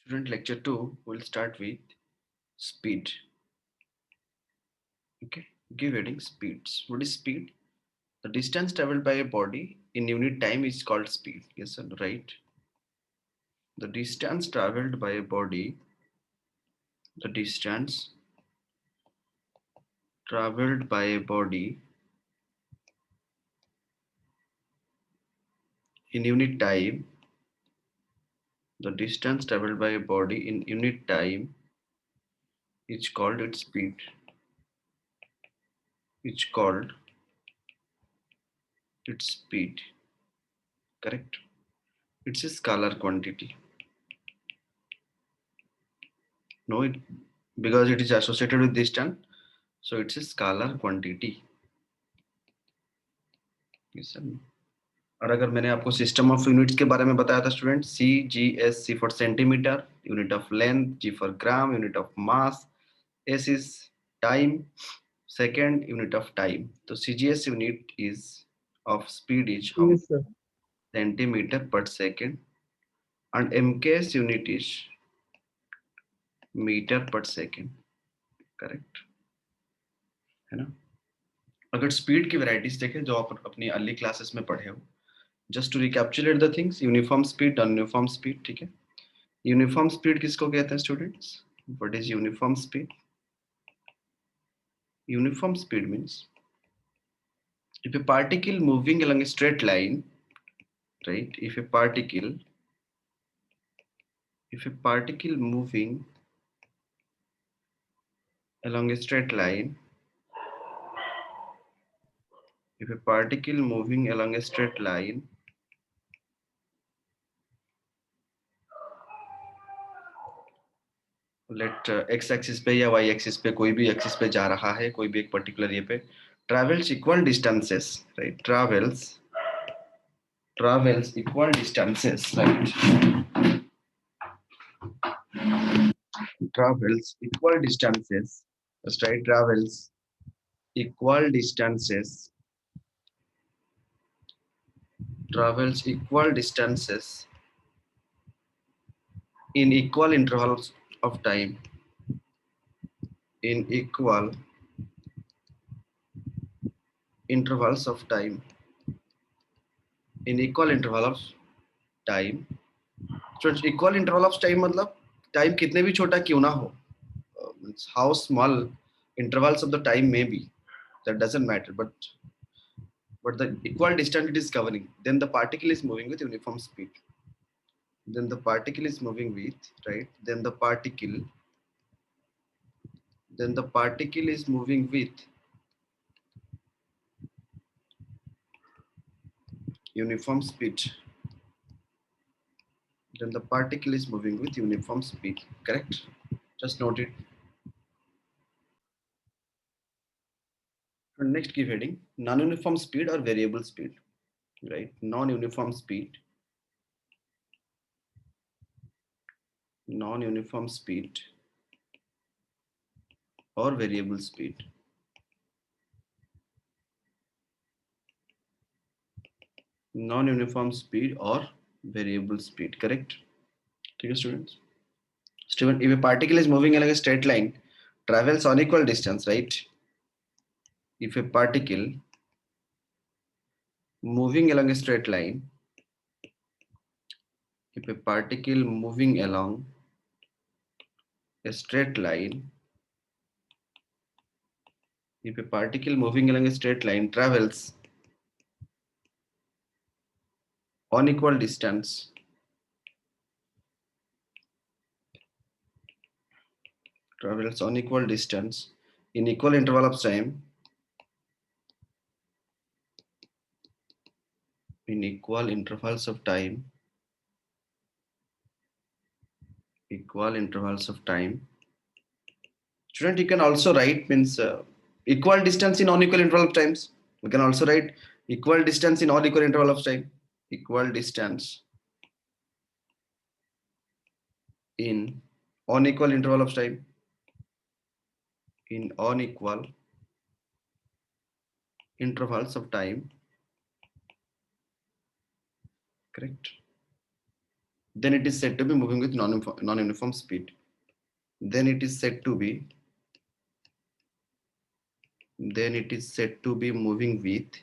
Student, lecture 2 will start with speed. Okay, give heading speeds. What is speed? The distance traveled by a body in unit time is called speed. Yes or no? Right? The distance traveled by a body, the distance traveled by a body in unit time, the distance traveled by a body in unit time is called its speed. It's called its speed. Correct? It's a scalar quantity. No, because it is associated with distance, so it's a scalar quantity. Yes sir. और अगर मैंने आपको system of units के बारे में बताया था student, C for centimetre, unit of length, G for gram, unit of mass, S is time, second unit of time. तो CGS unit is of speed is how Yes, sir. Centimetre per second and mks unit is metre per second. Correct है ना. अगर speed की varieties देखें जो आप अपनी early classes में पढ़े हो, just to recapitulate the things, uniform speed, nonuniform speed. ठीक है, यूनिफॉर्म स्पीड किसको कहते हैं students? What is uniform speed? Uniform speed means if a particle moving along a straight line, right? If a particle moving along a straight line, if a particle moving along a straight line let X axis पे या Y axis पे, कोई भी axis पे जा रहा है, कोई भी एक पर्टिकुलर ये पे travels equal distances, right? Travels equal distances, right? Travels equal distances, that's right, travels equal distances, travels equal distances in equal intervals of time, in equal intervals of time, in equal interval of time. So equal interval of time मतलब time कितने भी छोटा क्यों ना हो, how small intervals of the time may be, that doesn't matter, but the equal distance it is covering, then the particle is moving with uniform speed. Then the particle is moving with, right? Then the particle is moving with uniform speed. Then the particle is moving with uniform speed. Correct? Just note it. And next, give heading non-uniform speed or variable speed. Right? Non-uniform speed. Non-uniform speed or variable speed. Non-uniform speed or variable speed. Correct? Okay, students. Student, if a particle is moving along a straight line, travels unequal distance, right? If a particle moving along a straight line, if a particle moving along a straight line, if a particle moving along a straight line travels unequal distance, travels unequal distance in equal interval of time, in equal intervals of time, equal intervals of time. Student, you can also write means equal distance in unequal interval of times. We can also write equal distance in unequal interval of time. Equal distance in unequal interval of time. In unequal intervals of time. Correct. then it is said to be moving with non-uniform speed. Then it is said to be moving with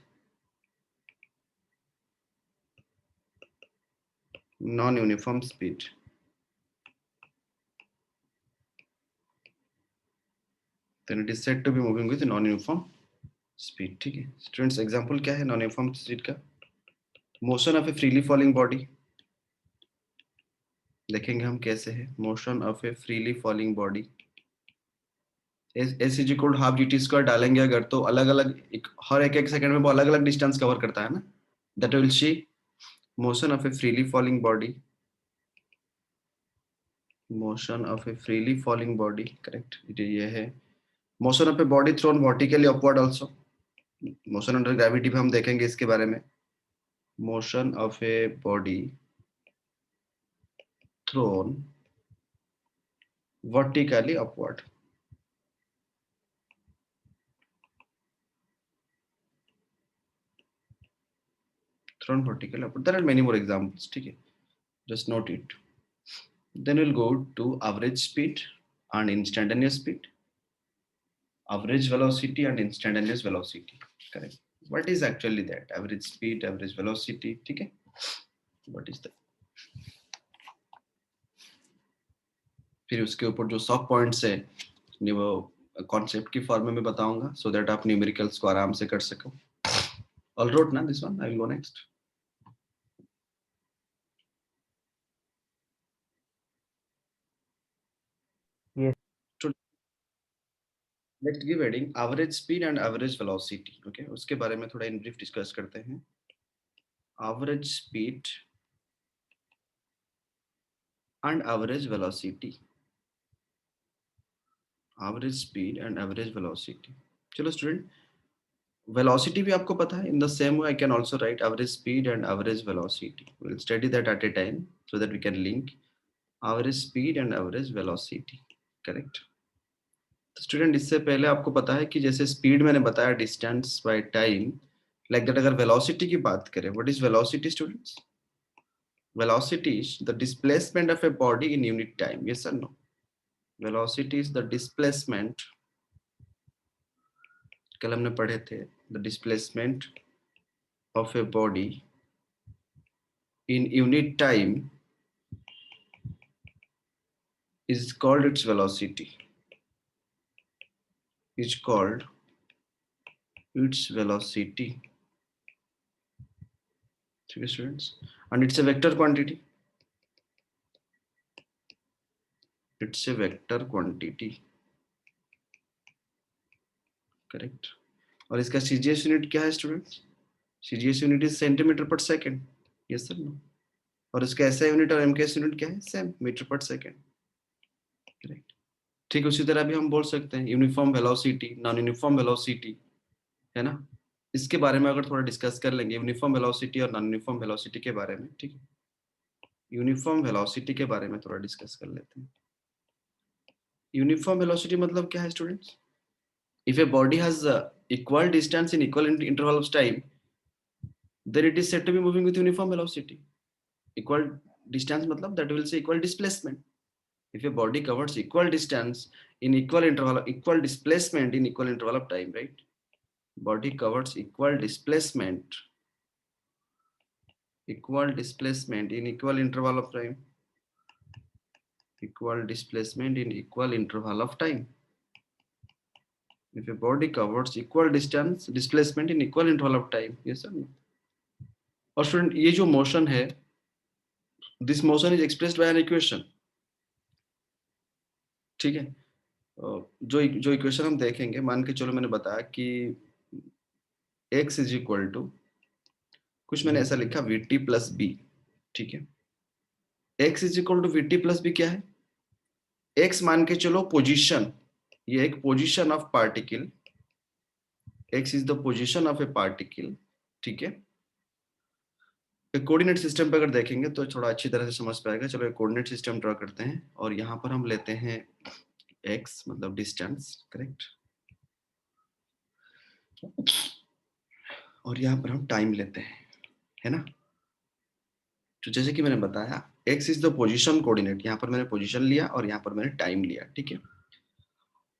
non-uniform speed. Then it is said to be moving with non-uniform speed. ठीक है students, example क्या है non uniform speed का? Motion of a freely falling body, देखेंगे हम कैसे है। Motion of a freely falling body, S is equal half G T square डालेंगे अगर, तो अलग अलग हर एक सेकंड में वो अलग अलग डिस्टेंस कवर करता है ना, that will see motion of a freely falling body, motion of a freely falling body, correct ये है। Motion of a body thrown vertically upward also, motion under gravity पे हम देखेंगे इसके बारे में। Motion of a body thrown vertically upward, thrown vertically upward, there are many more examples, ठीक है, just note it. Then we'll go to average speed and instantaneous speed, average velocity and instantaneous velocity, correct? What is actually that? Average speed, average velocity, ठीक है? What is that? फिर उसके ऊपर जो सब points है वो कॉन्सेप्ट की फॉर्म में मैं बताऊंगा, सो दैट आप न्यूमेरिकल्स को आराम से कर सको। ऑल रोट ना this one, I will go next. Yes. Let's give heading average speed and average velocity, okay? उसके बारे में थोड़ा इन ब्रीफ डिस्कस करते हैं। Average speed and average velocity, average speed and average velocity। चलो student, velocity भी आपको पता है, in the same way I can also write average speed and average velocity, we'll study that at a time so that we can link average speed and average velocity, correct? तो student इससे पहले आपको पता है कि जैसे speed मैंने बताया distance by time, like that अगर वेलोसिटी की बात करें, what is velocity students? Velocity is the displacement of a body in unit time, yes और no? Velocity is the displacement, कल हमने पढ़े थे, the displacement of a body in unit time is called its velocity, is called its velocity, okay students, and it's a vector quantity, it's a vector quantity, correct? और इसका CGS unit क्या है students? CGS unit is centimetre पर second, yes sir no? और इसका SI unit और MKS unit क्या है? Same, metre per second, correct? ठीक उसी तरह भी हम बोल सकते हैं uniform velocity, non uniform velocity, है ना? इसके बारे में अगर थोड़ा डिस्कस कर लेंगे, यूनिफॉर्म वेलोसिटी और नॉन यूनिफॉर्म वेलोसिटी के बारे में, ठीक है? यूनिफॉर्म वेलोसिटी के बारे में थोड़ा डिस्कस कर लेते हैं। यूनिफॉर्म वेलोसिटी मतलब क्या है students? If a body has equal distance in equal interval of time, then it is said to be moving with uniform velocity. Equal distance matlab that will say equal displacement. If a body covers equal distance in equal interval, equal displacement in equal interval of time, right? Body covers equal displacement in equal interval of time, equal displacement in equal interval of time. If a body covers equal distance displacement in equal interval of time, yes or no? और student ये जो motion है, this motion is expressed by an equation, ठीक है? जो equation हम देखेंगे, मान के चलो मैंने बताया कि x इज इक्वल टू कुछ मैंने ऐसा लिखा vt प्लस बी, ठीक है? x is equal to vt plus B क्या है? x मान के चलो पोजीशन, ये एक position of particle, x is the position of a particle, ठीक है? कोऑर्डिनेट सिस्टम पे अगर देखेंगे तो थोड़ा अच्छी तरह से समझ पाएगा। चलो एक कोऑर्डिनेट सिस्टम ड्रॉ करते हैं और यहाँ पर हम लेते हैं x मतलब डिस्टेंस, करेक्ट? और यहाँ पर हम टाइम लेते हैं, है ना? तो जैसे कि मैंने बताया x is the position coordinate, यहाँ पर मैंने पोजीशन लिया और यहाँ पर मैंने टाइम लिया, ठीक है।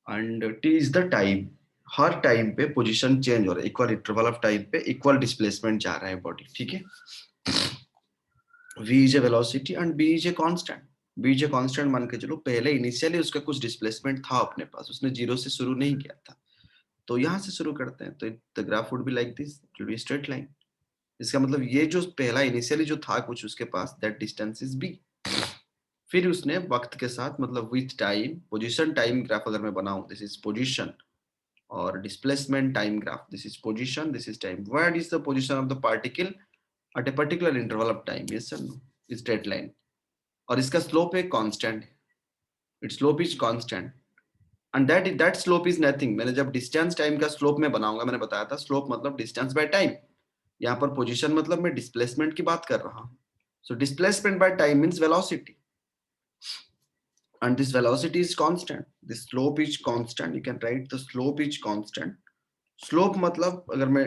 And t is the time, her time पे पोजीशन चेंज हो रहा है, इक्वल इंटरवल ऑफ टाइम पे इक्वल डिस्प्लेसमेंट जा रहा है बॉडी, ठीक है। v is a velocity and b is a constant. b is a constant मान के चलो, पहले इनिशियली उसका कुछ डिस्प्लेसमेंट था अपने पास, उसने जीरो से शुरू नहीं किया था, तो यहाँ से शुरू करते हैं, तो the graph would be like this, it will be straight line. इसका मतलब ये जो पहला इनिशियली जो था कुछ उसके पास, दैट डिस्टेंस इज b। फिर उसने वक्त के साथ मतलब with time, position time graph अगर मैं बनाऊं, दिस इज पोजीशन, और displacement time graph, this is position, this is time, where is the position of the particle at a particular interval of time, yes sir no, is straight line. और इसका slope एक constant है, its slope is constant, and that slope is nothing. मैंने जब distance time का slope में बनाऊंगा, मैंने बताया था स्लोप मतलब डिस्टेंस बाय टाइम, यहाँ पर पोजीशन मतलब मैं डिस्प्लेसमेंट की बात कर रहा हूँ। So displacement by time means velocity, and this velocity is constant, this slope is constant, you can write the slope is constant। Slope मतलब अगर मैं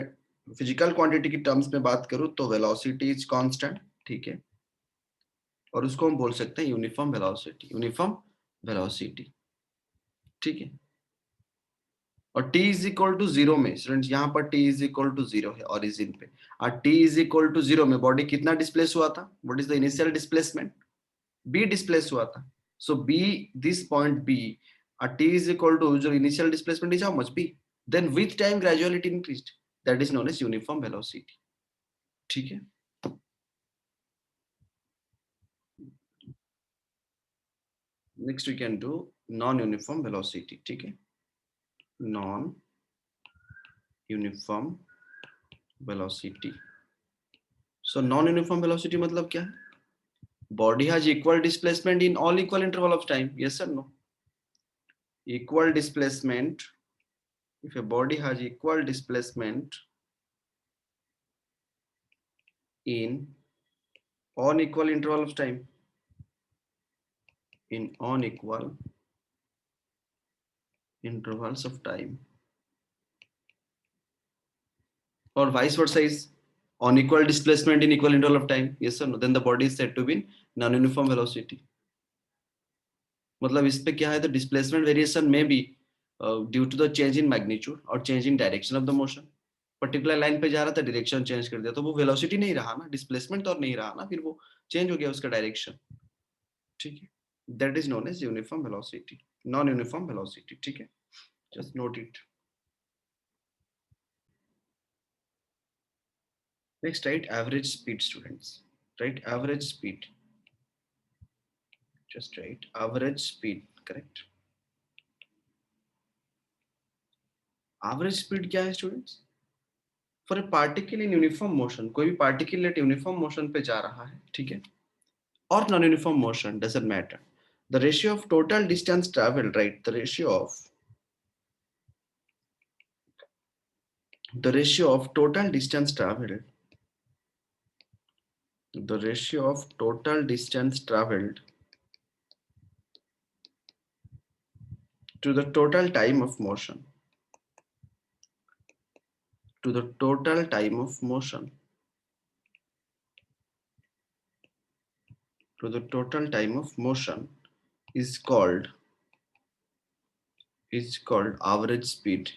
फिजिकल क्वांटिटी की टर्म्स में बात करूं तो वेलोसिटी इज कांस्टेंट, ठीक है, और उसको हम बोल सकते हैं यूनिफॉर्म वेलोसिटी, यूनिफॉर्म वेलोसिटी, ठीक है। और t is equal to zero में स्टूडेंट्स, यहाँ पर t is equal to zero है ओरिजिन पे, और t is equal to zero में बॉडी कितना डिस्प्लेस हुआ था, what is the initial displacement, b displace हुआ था। So b, this point b, t is equal to जो initial displacement is how much b, then with time gradually it increased, that is known as uniform velocity, ठीक है। Next we can do non uniform velocity, ठीक है, non uniform velocity. So non uniform velocity मतलब क्या है, body has equal displacement in all equal interval of time, yes और no, equal displacement, if a body has equal displacement in unequal interval of time, in unequal intervals of time, or vice versa is unequal displacement in equal interval of time, yes or no, then the body is said to be in non-uniform velocity। मतलब इस पे क्या है, the displacement variation may be due to the change in magnitude or change in direction of the motion। Particular line पे जा रहा था, direction change कर दिया, तो वो वेलोसिटी नहीं रहा ना, डिस्प्लेसमेंट तो और नहीं रहा ना, फिर वो चेंज हो गया उसका डायरेक्शन, ठीक है। That is known as uniform velocity, non uniform velocity, ठीक है, just note it. Next write average speed students, write average speed, just write average speed, correct। average speed क्या है students, for a particle in uniform motion, कोई भी particle at uniform motion पे जा रहा है, ठीक है, और non uniform motion doesn't matter, the ratio of total distance travelled, right, the ratio of total distance traveled, the ratio of total distance traveled to the total time of motion, to the total time of motion, to the total time of motion is called average speed,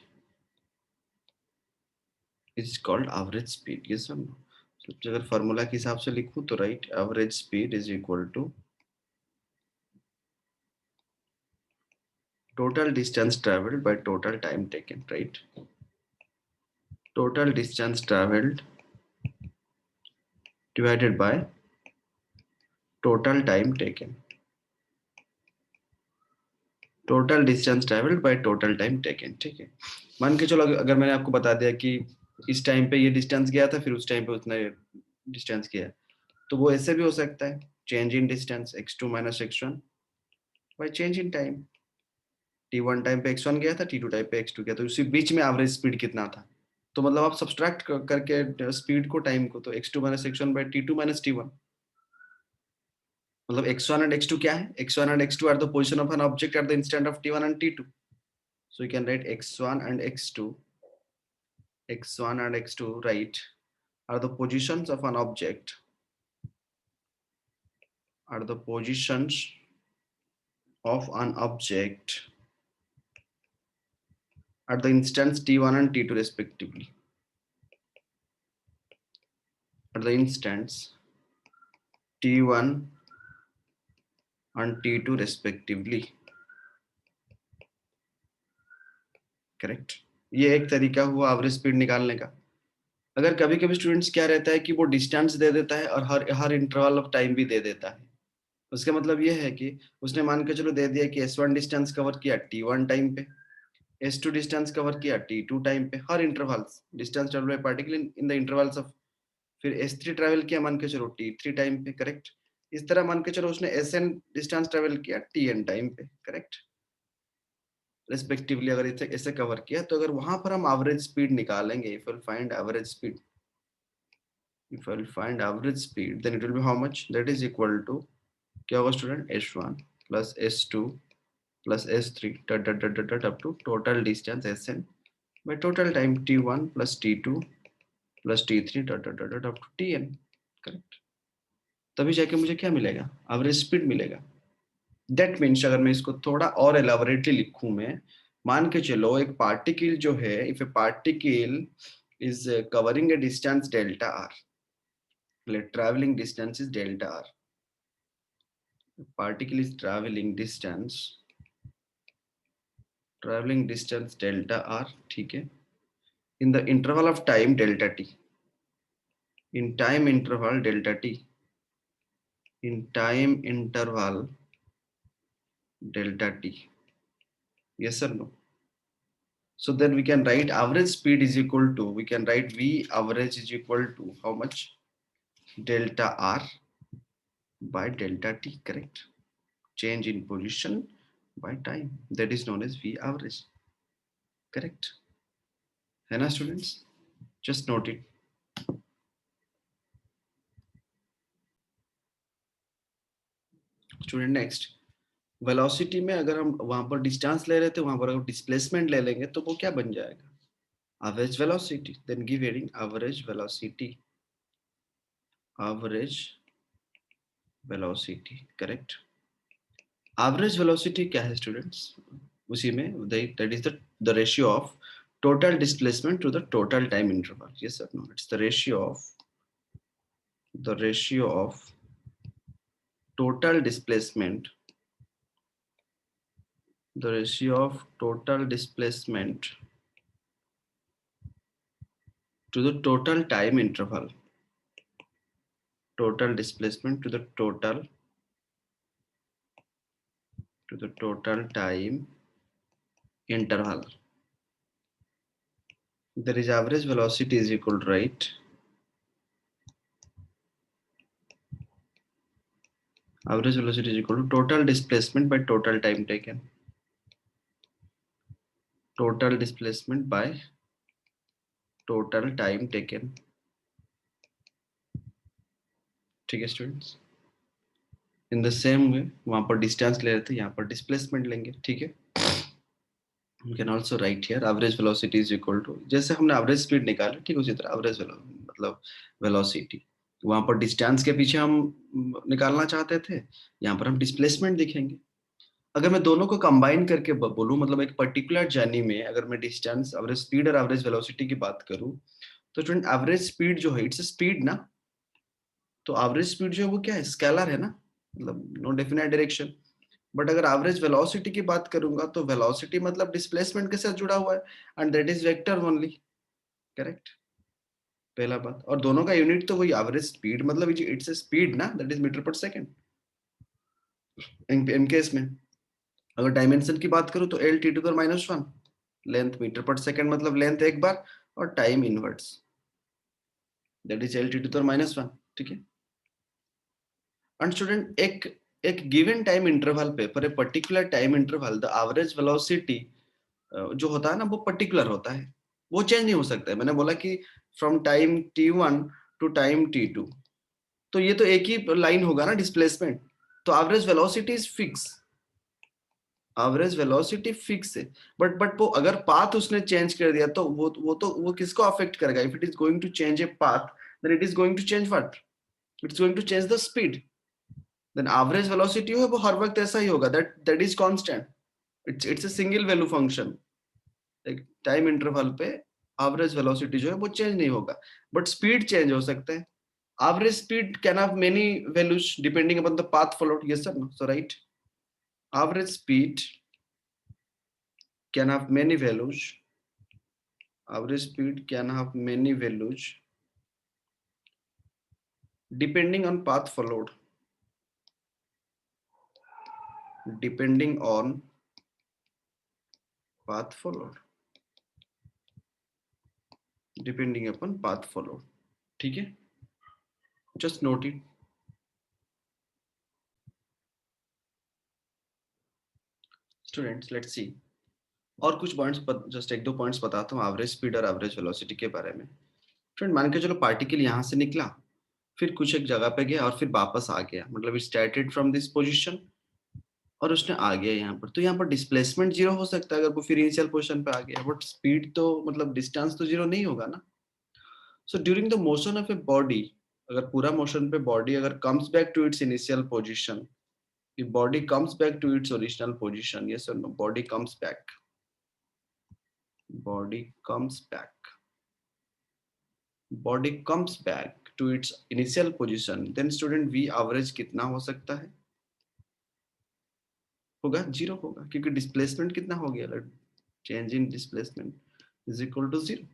is called average speed, yes or no। So अगर formula के हिसाब से लिखूं तो write average speed is equal to total distance traveled by total time taken, right, total distance traveled divided by total time taken, total distance travelled by total time taken, ठीक है। मान के चलो अगर मैंने आपको बता दिया कि इस टाइम पे ये डिस्टेंस गया था, फिर उस टाइम पे उतना डिस्टेंस गया, तो वो ऐसे भी हो सकता है, change in distance x2 minus x1 by change in time, t1 time पे x1 गया था, t2 टाइम पे x2 गया, तो उसी बीच में एवरेज स्पीड कितना था, तो मतलब आप सब्सट्रैक्ट करके स्पीड को टाइम को, तो x2 minus x1 bye t2 minus t1, मतलब x1 and x2 क्या है, x1 and x2 are the position of an object at the instant of t1 and t2, so you can write x1 and x2, x1 and x2, right, are the positions of an object are the positions of an object at the instance t1 and t2 respectively. At the instance t1 and t2 respectively. Correct. ये एक तरीका हुआ average speed निकालने का. अगर कभी कभी students क्या रहता है कि वो डिस्टेंस दे देता है और हर हर इंटरवल ऑफ टाइम भी दे देता है. उसका मतलब ये है कि उसने मान के चलो दे दिया कि S1 डिस्टेंस कवर किया T1 टाइम पे, S2 डिस्टेंस कवर किया T2 टाइम पे, हर intervals distance travel by particle in the intervals of. फिर S3 ट्रेवल किया मान के चलो T3 टाइम पे. करेक्ट. इस तरह मान के चलो उसने SN डिस्टेंस ट्रेवल किया TN टाइम पे. करेक्ट. रेस्पेक्टिवली अगर इसे ऐसे कवर किया तो अगर वहां पर हम एवरेज स्पीड निकालेंगे, if will find average speed, if I will find average speed, then it will be how much? That is equal to क्या होगा student? S1 plus S2 plus S3 dot dot dot dot dot up to total distance Sn by total time T1 plus T2 plus T3 dot dot dot dot up to Tn. Correct. तभी जाके मुझे क्या मिलेगा? Average speed मिलेगा. That means अगर मैं इसको थोड़ा और एलाबोरेटली लिखूं, मैं मान के चलो एक पार्टिकल जो है, if A particle is covering a distance delta r, like traveling distance is delta r. The particle is traveling distance delta r, ठीक है, in the interval of time delta t, in time interval delta t, in time interval delta t. Yes or no? So then we can write average speed is equal to, we can write V average is equal to how much? Delta r by delta t. Correct. Change in position by time, that is known as V average. Correct. है ना students? Just note it. Student next, velocity में अगर हम वहां पर distance ले रहे थे, वहां पर अगर डिस्प्लेसमेंट ले लेंगे तो वो क्या बन जाएगा? Average velocity. Then give heading average velocity. Average velocity. Correct. Average velocity क्या है स्टूडेंट्स? उसी में that is the ratio of total displacement to the total time interval. Yes or no? It's the ratio of total displacement, the ratio of total displacement to the total time interval, total displacement to the total time interval. There is average velocity is equal to, right, average velocity is equal to total displacement by total time taken, total displacement by total time taken. ठीक है students. In the same way वहां पर distance ले रहे थे, यहाँ पर displacement लेंगे. ठीक है. You can also write here average velocity is equal to, जैसे हमने average speed निकाला ठीक उसी तरह average मतलब velocity, वहां पर डिस्टेंस के पीछे हम निकालना चाहते थे, यहाँ पर हम डिस्प्लेसमेंट दिखेंगे. अगर मैं दोनों को कंबाइन करके बोलूं, मतलब एक पर्टिकुलर जर्नी में अगर मैं डिस्टेंस, एवरेज स्पीड और एवरेज वेलोसिटी की बात करूं, तो स्टूडेंट एवरेज स्पीड जो है इट्स स्पीड ना, तो एवरेज स्पीड जो है वो क्या है? स्केलर है ना, मतलब नो डेफिनेट डायरेक्शन. बट अगर एवरेज वेलोसिटी की बात करूंगा तो वेलोसिटी मतलब डिस्प्लेसमेंट के साथ जुड़ा हुआ है, and that is vector only. Correct. पहला बात. और दोनों का यूनिट तो वही एवरेज स्पीड, मतलब इट्स अ स्पीड ना, that is metre per second. In case में अगर डायमेंशन की बात करूं तो L T to the -1, length metre per second मतलब लेंथ एक बार, और time inverse, that is L T to the -1. ठीक है. एंड स्टूडेंट एक गिवन टाइम इंटरवल पे, for a particular time interval, the average velocity जो होता है ना वो पर्टिकुलर होता है, वो चेंज नहीं हो सकता है. मैंने बोला कि from time T1 to time T2, तो ये तो एक ही लाइन होगा ना डिस्प्लेसमेंट, तो average velocity is fix, average velocity fix है. बट वो अगर पाथ उसने चेंज कर दिया तो वो किसको अफेक्ट करेगा? If it is going to change a path, then it is going to change what? It's going to change the speed. Then average velocity है वो हर वक्त ऐसा ही होगा, that is constant, it's a single value function. एक time interval पे average velocity जो है वो चेंज नहीं होगा, बट स्पीड चेंज हो सकता है। Average speed can have many values depending upon the path followed, yes sir no, so right, average speed can have many values, average speed can have many values depending on path followed, depending on path followed, depending upon path followed, ठीक है, just note it। Students let's see, और कुछ points, just एक दो points बताता हूँ average speed और average velocity के बारे में। फ्रेंड मान के चलो पार्टिकल यहाँ से निकला, फिर कुछ एक जगह पे गया और फिर वापस आ गया, मतलब it started from this position और उसने आ गया यहाँ पर, तो यहाँ पर डिस्प्लेसमेंट जीरो हो सकता है अगर वो फिर इनिशियल पोजीशन पे आ गया, बट स्पीड तो मतलब डिस्टेंस तो जीरो नहीं होगा ना। So during the motion of a body, अगर पूरा मोशन पे बॉडी अगर comes back to its initial position, if body comes back to its original position, yes or no, body comes back, body comes back, body comes back to its initial position, then student v average कितना हो सकता है, होगा zero होगा, क्योंकि displacement कितना हो गया, change in displacement is equal to zero.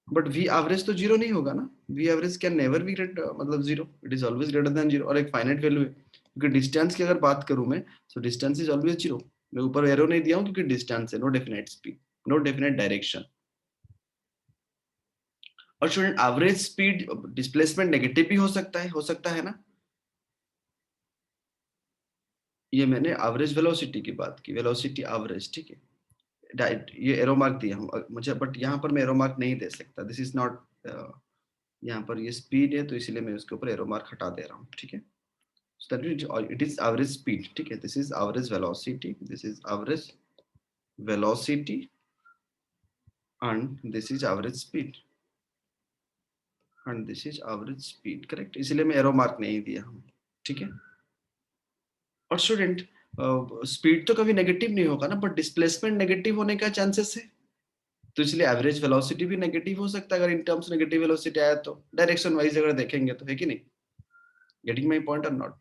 But v average तो जीरो नहीं होगा ना, v average can never be great मतलब zero, it is always greater than zero, और एक फाइनाइट वैल्यू है, क्योंकि डिस्टेंस की अगर बात करूं मैं, so distance is always zero. मैं ऊपर एरो नहीं दिया हूं क्योंकि डिस्टेंस है, no definite speed, no definite direction. और student average speed displacement negative भी हो सकता है ना। ये मैंने एवरेज वेलोसिटी की बात की, वेलोसिटी एवरेज, ठीक है, ये एरो मार्क दिया हूं मुझे, बट यहाँ पर मैं एरो मार्क नहीं दे सकता, दिस इज नॉट, यहाँ पर ये स्पीड है तो इसलिए मैं उसके ऊपर एरो मार्क हटा दे रहा हूँ, ठीक है। So that it is average speed, ठीक है, this is average velocity, this is average velocity and this is average speed and this is average speed, correct, इसलिए मैं एरो मार्क नहीं दिया हूँ, ठीक है। और स्टूडेंट स्पीड तो कभी नेगेटिव नहीं होगा ना, बट डिस्प्लेसमेंट नेगेटिव होने का चांसेस है, तो इसलिए एवरेज वेलोसिटी भी नेगेटिव हो सकता है अगर इन टर्म्स नेगेटिव वेलोसिटी आया तो, डायरेक्शन वाइज अगर देखेंगे तो, है कि नहीं, गेटिंग माय पॉइंट और नॉट।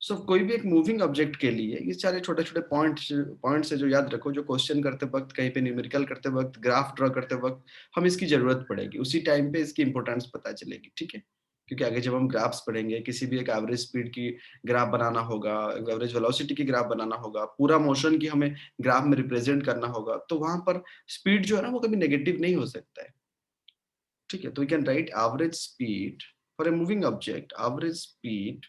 सो कोई भी एक मूविंग ऑब्जेक्ट के लिए ये सारे छोटे छोटे पॉइंट्स है जो याद रखो, जो क्वेश्चन करते वक्त, कहीं पे न्यूमेरिकल करते वक्त, ग्राफ ड्रॉ करते वक्त हम इसकी जरूरत पड़ेगी, उसी टाइम पे इसकी इंपॉर्टेंस पता चलेगी, ठीक है। क्योंकि आगे जब हम ग्राफ्स पढ़ेंगे, किसी भी एक एवरेज स्पीड की ग्राफ बनाना होगा, एवरेज वेलोसिटी की ग्राफ बनाना होगा, पूरा मोशन की हमें ग्राफ में रिप्रेजेंट करना होगा, तो वहां पर स्पीड जो है ना वो कभी नेगेटिव नहीं हो सकता है, ठीक है। तो we can write average speed for a moving object, average speed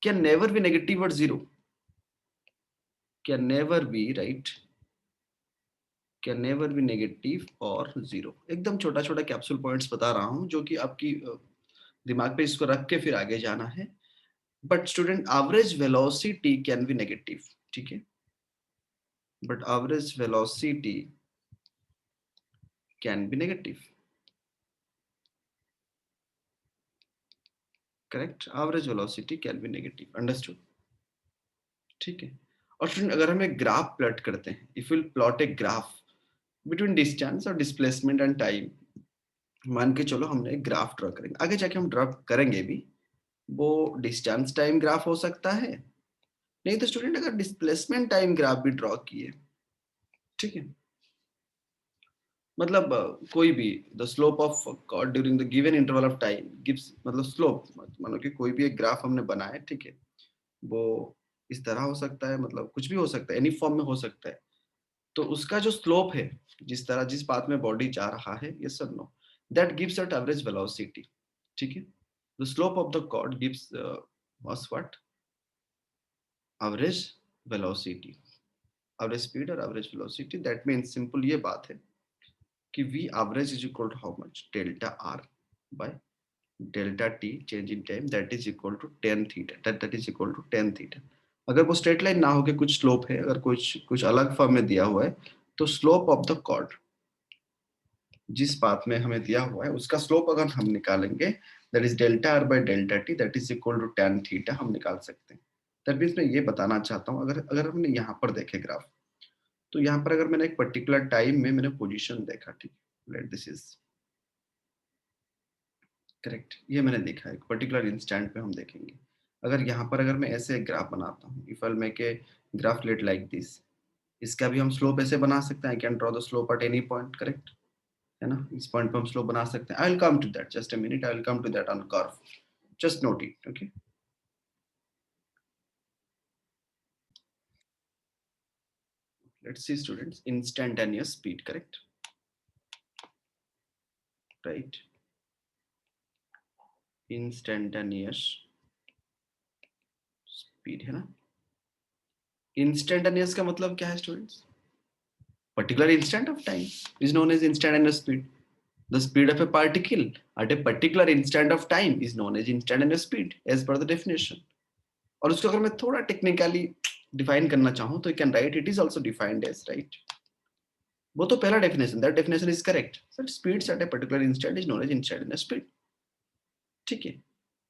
can never be negative or zero, can never be, right, can never be negative or zero। एकदम छोटा छोटा कैप्सूल पॉइंट्स बता रहा हूं जो कि आपकी दिमाग पे इसको रख के फिर आगे जाना है। But student average velocity can be negative, ठीक है, but average velocity can be negative, correct, average velocity can be negative, understood, ठीक है। और स्टूडेंट अगर हम एक ग्राफ प्लॉट करते हैं, if will plot a graph between distance और डिस्प्लेसमेंट एंड टाइम, मान के चलो हमने एक ग्राफ ड्रॉ करेंगे, आगे जाके हम ड्रॉ करेंगे भी, वो डिस्टेंस टाइम ग्राफ हो सकता है, नहीं तो स्टूडेंट अगर डिस्प्लेसमेंट टाइम ग्राफ भी ड्रॉ किए, ठीक है, मतलब कोई भी the slope of chord during the given interval of time gives, मतलब स्लोप, मानो कि कोई भी एक ग्राफ हमने बनाया, ठीक है, वो इस तरह हो सकता है, मतलब कुछ भी हो सकता है, एनी फॉर्म में हो सकता है, तो उसका जो स्लोप है, जिस तरह जिस पाथ में बॉडी जा रहा है, यस और no, that gives at average velocity, ठीक है। The slope of the chord gives us what? Average velocity, average speed और average velocity। That means simple ये बात है कि V average is equal to how much? Delta R by delta T change in time, that is equal to tan theta, that is equal to tan theta। अगर वो straight line ना हो के कुछ स्लोप है, अगर कुछ अलग फॉर्म में दिया हुआ है, तो स्लोप ऑफ द कॉर्ड, जिस पाथ में हमें दिया हुआ है उसका स्लोप अगर हम निकालेंगे, that is delta R by delta T, that is equal to tan theta, हम निकाल सकते हैं। दैट मीन्स मैं ये बताना चाहता हूँ, अगर अगर हमने यहाँ पर देखे ग्राफ, तो यहाँ पर अगर मैंने एक पर्टिकुलर टाइम में मैंने पोजीशन देखा, ठीक, लेट दिस इज करेक्ट, ये मैंने देखा एक पर्टिकुलर इंस्टेंट पे हम देखेंगे। अगर यहाँ पर अगर मैं ऐसे एक ग्राफ बनाता हूँ, if I make a graph let like this, इसका भी हम स्लोप ऐसे बना सकते हैं, I can draw the slope at any point, correct है ना, इस पॉइंट पे हम स्लोप बना सकते हैं। I will come to that, just a minute, I will come to that on curve, just note it, okay. Let's see students, instantaneous speed, correct, right, instantaneous speed है ना। instantaneous का मतलब क्या है students? particular instant of time is known as instantaneous speed. The speed of a particle at a particular instant of time is known as instantaneous speed as per the definition. और उसको अगर मैं थोड़ा technically define करना चाहूँ तो you can write it is also defined as, right, वो तो पहला definition, that definition is correct, so speeds at a particular instant is known as instantaneous speed, ठीक है।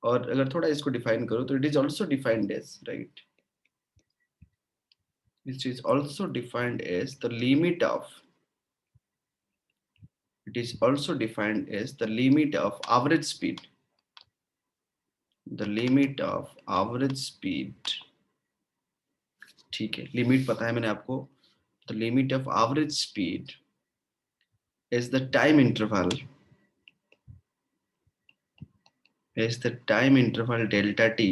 और अगर थोड़ा इसको डिफाइन करो तो it is also defined as, right, which is also defined as the limit of, it is also defined as the limit of average speed, the limit of average speed, ठीक है, लिमिट पता है मैंने आपको, the limit of average speed is the time interval, is the time interval delta t,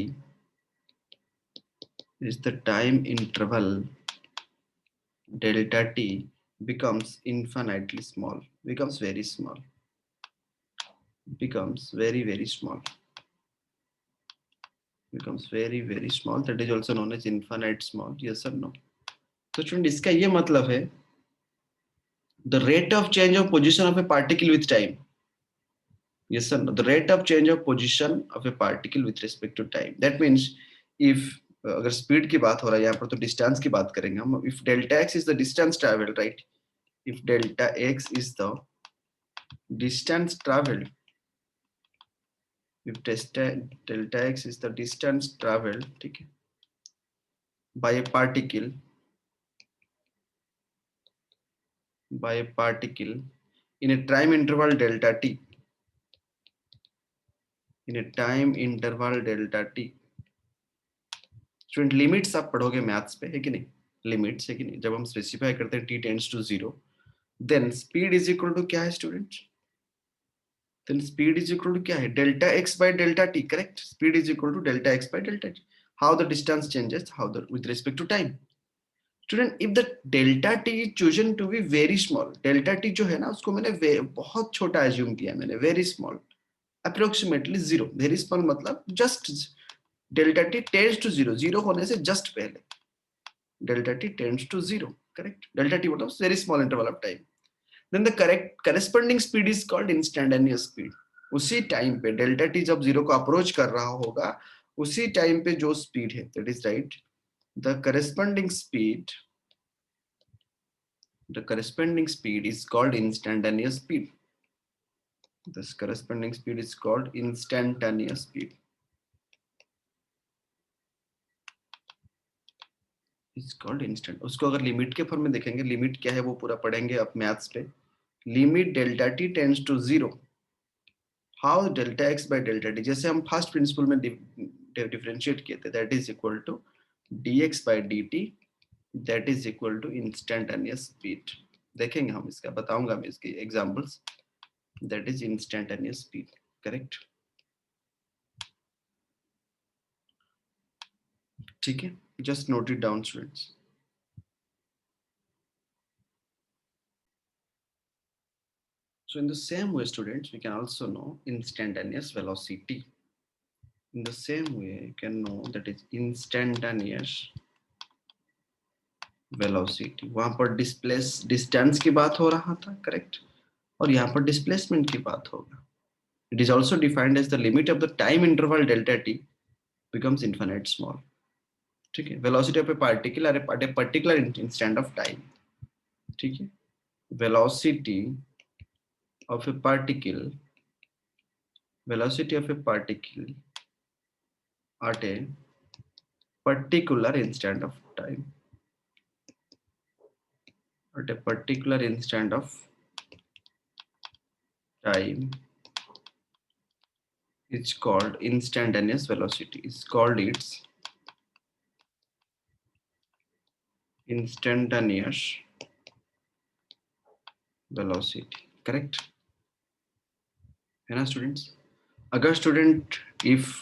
is the time interval delta t becomes infinitely small, becomes very small, becomes very very small, becomes very very small, that is also known as infinite small, yes or no? तो student इसका ये मतलब है the rate of change of position of a particle with time, yes or no, the rate of change of position of a particle with respect to time, that means if अगर speed की बात हो रहा है यहाँ पर तो distance की बात करेंगे हम, if delta x is the distance traveled, right, if delta x is the distance traveled, if delta x is the distance traveled, ठीक है, by a particle, by a particle in a time interval delta t, in a time interval delta t, student limits आप पढ़ोगे maths पे, है कि नहीं, limits है कि नहीं, जब हम स्पेसिफाई करते हैं t tends to 0, then speed is equal to क्या है student, then speed is equal to क्या है, delta x by delta t, correct, speed is equal to delta x by delta t, how the distance changes, how the with respect to time. Student if the delta t is chosen to be very small, delta t जो है ना उसको मैंने बहुत छोटा assume किया मैंने, very small, approximately zero, very small मतलब just delta t tends to zero, zero होने से जस्ट पहले, delta t tends to zero, correct, delta t मतलब very small interval of time, then the correct corresponding speed is called instantaneous speed, उसी time पे delta T जब zero को approach कर रहा होगा उसी टाइम पे जो स्पीड है, that is right, the corresponding speed, the corresponding speed is called instantaneous speed, this corresponding speed is called instantaneous speed, is called instant। उसको अगर लिमिट के फॉर्म में देखेंगे, लिमिट क्या है वो पूरा पढ़ेंगे अब मैथ्स पे, limit delta t tends to zero, how delta x by delta t, जैसे हम फर्स्ट प्रिंसिपल में डिफरेंशिएट किए थे, that is equal to d x by d t, that is equal to instantaneous speed, देखेंगे हम इसका, बताऊंगा मैं इसके examples, that is instantaneous speed, correct, ठीक है, just note it down students. So in the same way students we can also know instantaneous velocity, in the same way you can know that is instantaneous velocity, वहां पर distance की बात हो रहा था, correct, और यहाँ पर डिस्प्लेसमेंट की बात होगा, it is also defined as the limit of the time interval delta t becomes infinite small, ठीक है, velocity of a particle at a particular instant of time, ठीक है, velocity of a particle, velocity of a particle at a particular instant of time, at a particular instant of time is called instantaneous velocity. Is called its instantaneous velocity. Correct? है ना students? अगर student if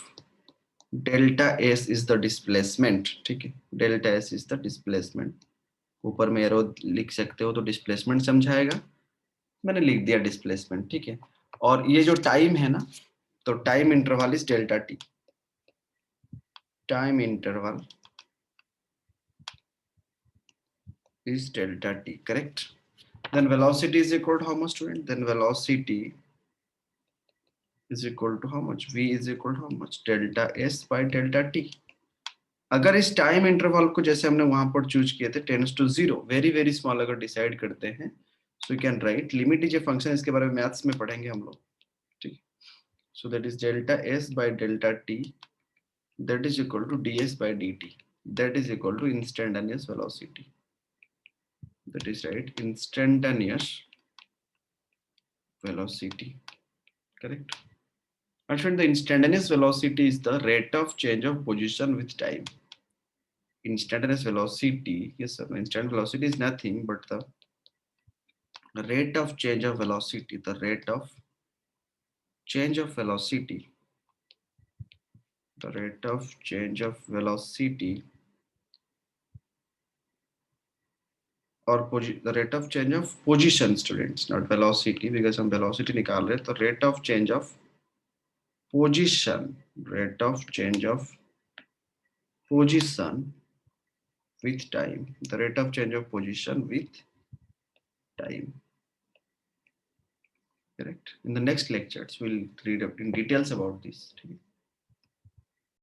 delta S is the displacement, ठीक है, delta S is the displacement, ऊपर में arrow लिख सकते हो तो डिस्प्लेसमेंट समझाएगा, मैंने लिख दिया डिस्प्लेसमेंट, ठीक है। और ये जो टाइम है ना, तो time interval is delta t, time interval is delta t, correct. Then velocity is equal to how much student, then velocity is equal to how much, v is equal to how much, delta s by delta t। अगर इस time interval को जैसे हमने वहां पर choose किए थे tends to zero, very very small अगर डिसाइड करते हैं, so you can write limit is a function, इसके बारे में मैथ्स में पढ़ेंगे हम लोग, ठीक। So that is delta s by delta T, that is equal to ds by dt, that is equal to instantaneous velocity, that is right, instantaneous velocity, correct। Actually the instantaneous velocity is the rate of change of position with time। Instantaneous velocity, yes sir, instant velocity is nothing but the rate of change of velocity, the rate of change of velocity, the rate of change of velocity or the rate of change of position, students, not velocity, because हम velocity निकाल रहे हैं, तो rate of change of position, rate of change of position with time, the rate of change of position with time, correct। In the next lectures we'll read up in details about this,